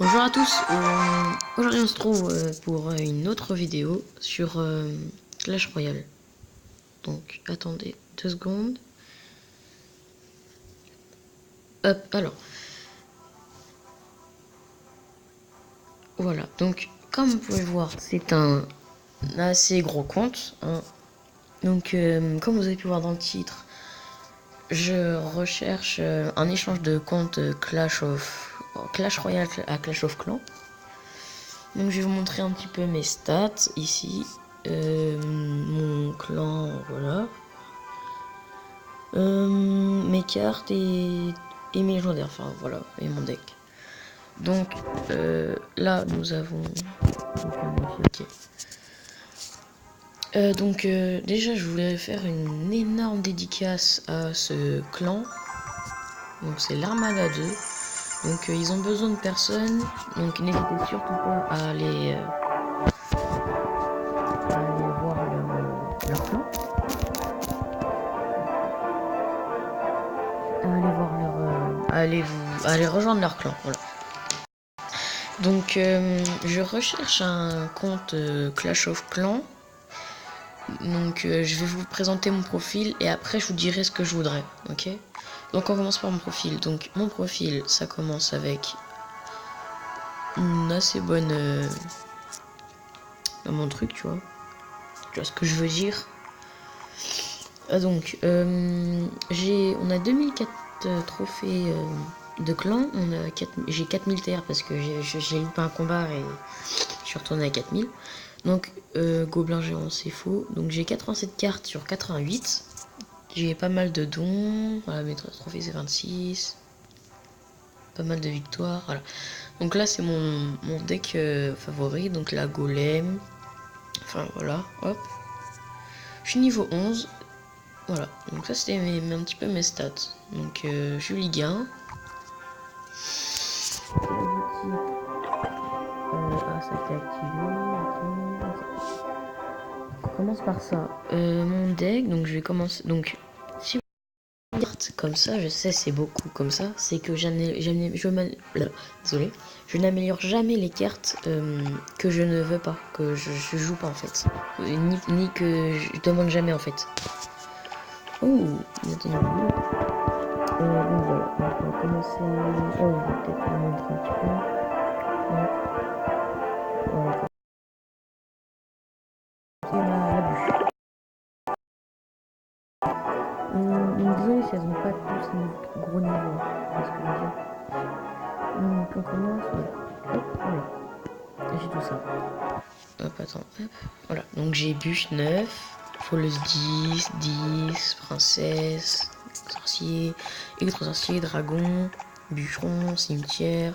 Bonjour à tous, aujourd'hui on se trouve pour une autre vidéo sur Clash Royale. Donc attendez 2 secondes. Hop, alors. Voilà, donc comme vous pouvez voir, c'est un assez gros compte. Hein. Donc comme vous avez pu voir dans le titre, je recherche un échange de comptes Clash Royale à Clash of Clans. Donc je vais vous montrer un petit peu mes stats ici. Mon clan, voilà. Mes cartes et mes légendaires, enfin voilà, et mon deck. Donc là nous avons déjà je voulais faire une énorme dédicace à ce clan. Donc c'est l'Armada 2. Donc ils ont besoin de personnes. Donc n'hésitez surtout pas à aller voir leur clan. Allez rejoindre leur clan. Voilà. Donc je recherche un compte Clash of Clans. Donc je vais vous présenter mon profil et après je vous dirai ce que je voudrais. Ok. Donc on commence par mon profil. Donc mon profil ça commence avec une assez bonne mon truc, tu vois ce que je veux dire. Donc on a 2004 trophées de clan. J'ai 4000 terres parce que j'ai loupé un combat et je suis retourné à 4000. Donc gobelin géant c'est faux. Donc j'ai 87 cartes sur 88. J'ai pas mal de dons. Voilà, mes trophées c'est 26. Pas mal de victoires. Voilà. Donc là c'est mon deck favori. Donc la golem. Enfin voilà. Hop. Je suis niveau 11. Voilà. Donc ça c'était un petit peu mes stats. Donc je suis Ligue 1. Ça a été activé. On commence par ça. Mon deck. Donc je vais commencer. Donc si comme ça, je sais c'est beaucoup comme ça, c'est que je n'améliore jamais les cartes que je ne veux pas, que je joue pas en fait, ni que je demande jamais en fait. Oh, donc voilà, donc on va commencer. Oh, je vais peut-être vous montrer un petit peu. Voilà. La bûche. Désolé si elles n'ont pas tous un gros niveau, c'est ce que je veux dire. Donc on commence, hop, voilà. J'ai tout ça. Hop, attends, hop. Voilà, donc j'ai bûche 9, voleuse 10, princesse, sorcier, électro-sorcier, dragon, bûcheron, cimetière.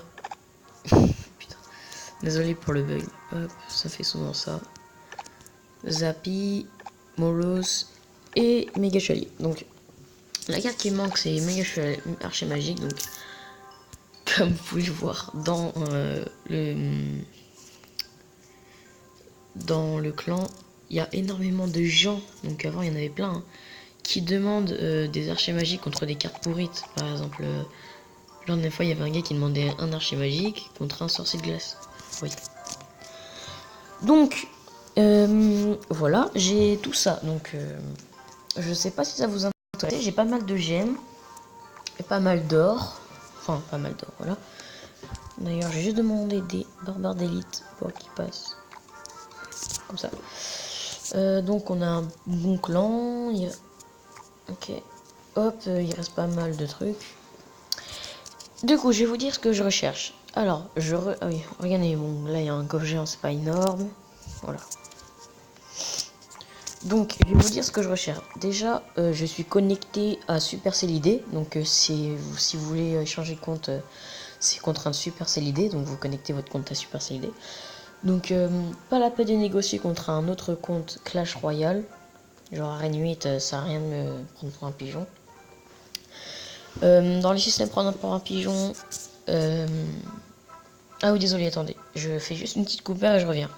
Putain, désolé pour le bug. Hop, ça fait souvent ça. Zappy, Molos et méga chevalier. Donc, la carte qui manque, c'est méga chevalier, archer magique. Donc, comme vous pouvez le voir dans le clan, il y a énormément de gens, donc avant il y en avait plein, hein, qui demandent des archers magiques contre des cartes pourrites. Par exemple, la dernière fois il y avait un gars qui demandait un archer magique contre un sorcier de glace. Oui. Donc, voilà, j'ai tout ça. Donc, je sais pas si ça vous intéresse. J'ai pas mal de gemmes et pas mal d'or. Enfin, pas mal d'or, voilà. D'ailleurs, j'ai juste demandé des barbares d'élite pour qu'ils passent. Comme ça. Donc on a un bon clan. Ok. Hop, il reste pas mal de trucs. Du coup, je vais vous dire ce que je recherche. Alors, ah oui, regardez, bon, là il y a un coffre géant, c'est pas énorme. Voilà. Donc, je vais vous dire ce que je recherche. Déjà, je suis connecté à Supercell ID. Donc, si vous voulez changer de compte, c'est contre un Supercell ID. Donc, vous connectez votre compte à Supercell ID. Donc, pas la peine de négocier contre un autre compte Clash Royale. Genre Arène 8, ça a rien de me prendre pour un pigeon. Dans les systèmes prendre pour un pigeon. Ah oui, désolé, attendez. Je fais juste une petite coupure et je reviens.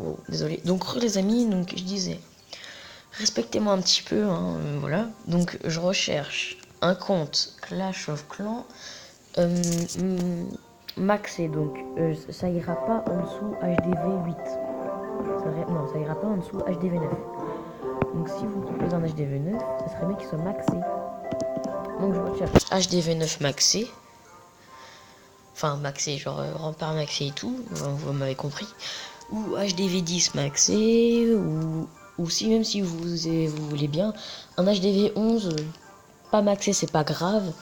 Oh, désolé. Donc, les amis, donc je disais, respectez-moi un petit peu, hein, voilà. Donc, je recherche un compte Clash of Clans maxé, donc ça ira pas en dessous HDV 8. Non, ça ira pas en dessous HDV 9. Donc si vous me proposez un HDV 9, ça serait bien qu'il soit maxé. Donc je recherche HDV 9 maxé. Enfin maxé, genre rempart maxé et tout, vous m'avez compris. Ou HDV 10 maxé, ou si même si vous voulez bien, un HDV 11 pas maxé c'est pas grave.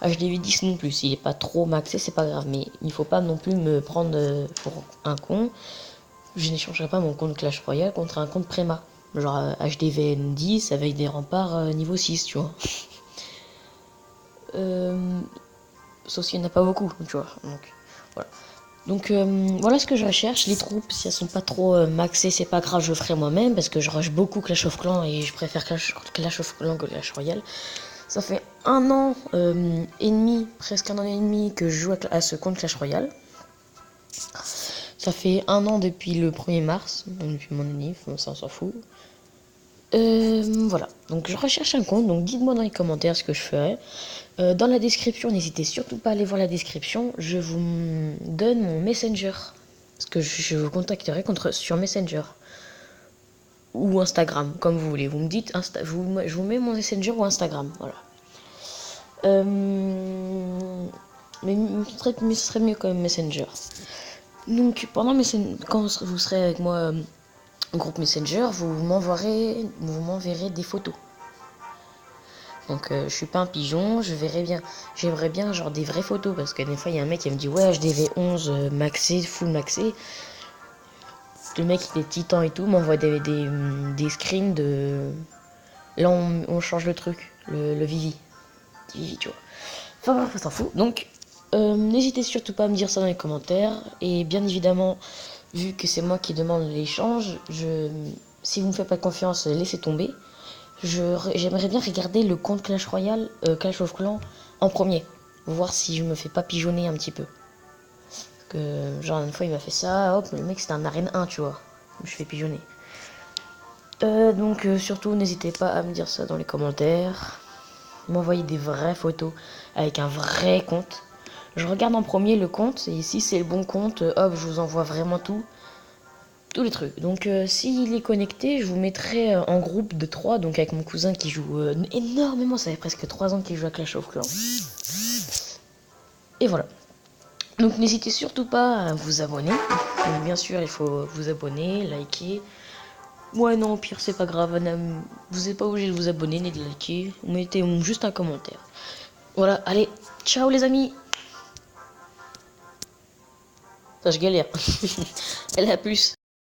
HDV 10 non plus, s'il est pas trop maxé c'est pas grave, mais il faut pas non plus me prendre pour un con. Je n'échangerai pas mon compte Clash Royale contre un compte Préma. Genre HDV 10 avec des remparts niveau 6, tu vois. Sauf s'il n'y en a pas beaucoup, tu vois. Donc voilà. Donc voilà ce que je recherche. Les troupes, si elles sont pas trop maxées, c'est pas grave, je ferai moi-même parce que je rush beaucoup Clash of Clans et je préfère Clash of Clans que Clash Royale. Ça fait 1 an et demi, presque 1 an et demi que je joue à ce compte Clash Royale. Ça fait 1 an depuis le 1er mars, donc depuis mon année, ça on s'en fout. Voilà, donc je recherche un compte, donc dites-moi dans les commentaires ce que je ferai. Dans la description, n'hésitez surtout pas à aller voir la description, je vous donne mon Messenger, parce que je vous contacterai sur Messenger. Ou Instagram, comme vous voulez. Vous me dites, je vous mets mon Messenger ou Instagram, voilà. Mais ce serait mieux quand même Messenger. Donc quand vous serez avec moi groupe Messenger, vous m'enverrez des photos. Donc je suis pas un pigeon, j'aimerais bien genre des vraies photos parce que des fois il y a un mec qui me dit ouais HDV 11 maxé, full maxé. Le mec il est titan et tout, m'envoie des screens de... Là on change le truc, le Vivi. Vivi tu vois. Enfin bref, on s'en fout. Donc n'hésitez surtout pas à me dire ça dans les commentaires. Et bien évidemment, vu que c'est moi qui demande l'échange, si vous me faites pas confiance, laissez tomber. J'aimerais bien regarder le compte Clash Royale, Clash of Clans en premier. Voir si je me fais pas pigeonner un petit peu. Parce que genre une fois il m'a fait ça, hop, le mec c'était un arène 1 tu vois. Je me fais pigeonner. Donc surtout n'hésitez pas à me dire ça dans les commentaires. M'envoyer des vraies photos avec un vrai compte. Je regarde en premier le compte et si c'est le bon compte, hop, je vous envoie vraiment tous les trucs. Donc s'il est connecté, je vous mettrai en groupe de 3, donc avec mon cousin qui joue énormément, ça fait presque 3 ans qu'il joue à Clash of Clans. Et voilà. Donc n'hésitez surtout pas à vous abonner. Donc, bien sûr, il faut vous abonner, liker. Ouais non, au pire c'est pas grave, vous n'êtes pas obligé de vous abonner ni de liker. Mettez juste un commentaire. Voilà, allez, ciao les amis. Ça je galère. Elle a plus.